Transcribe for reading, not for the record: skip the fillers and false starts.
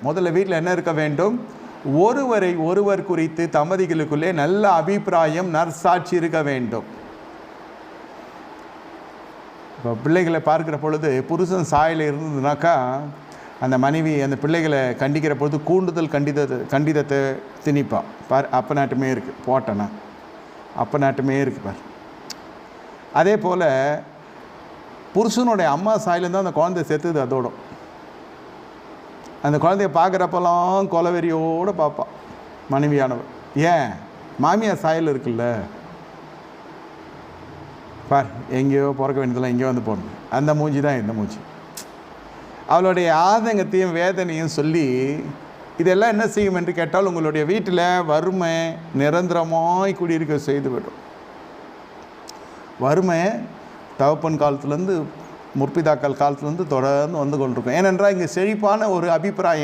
முதல்ல வீட்டில் என்ன இருக்க வேண்டும்? ஒருவரை ஒருவர் குறித்து தம்பதிகளுக்குள்ளே நல்ல அபிப்பிராயம், நற்சாட்சி இருக்க வேண்டும். இப்போ பிள்ளைகளை பார்க்குற பொழுது புருஷன் சாயல் இருந்ததுனாக்கா அந்த மனைவி அந்த பிள்ளைகளை கண்டிக்கிற பொழுது கூண்டுதல் கண்டிதத்தை திணிப்பான். பார், அப்போ நாட்டுமே இருக்குது, போட்டேன்னா அப்போ நாட்டுமே இருக்குது பார். அதே போல் புருஷனுடைய அம்மா சாயலேருந்து அந்த குழந்தை செத்துது. அதோட அந்த குழந்தைய பார்க்குறப்பெல்லாம் கொலவெறியோடு பார்ப்பான் மனைவியானவர். ஏன்? மாமியார் சாயல் இருக்குல்ல, பார் எங்கேயோ பிறக்க வேண்டியதெல்லாம் எங்கேயோ வந்து போடணும். அந்த மூஞ்சி தான் இந்த மூஞ்சி. அவளுடைய ஆதங்கத்தையும் வேதனையும் சொல்லி இதெல்லாம் என்ன செய்யும் என்று கேட்டால் உங்களுடைய வீட்டில் வறுமை நிரந்தரமாய் குடியிருக்க செய்துவிடும். வறுமை தகப்பன் காலத்துலேருந்து முற்பிதாக்கள் காலத்துலேருந்து தொடர்ந்து வந்து கொண்டிருக்கும். ஏனென்றால் இங்கே செழிப்பான ஒரு அபிப்பிராயம்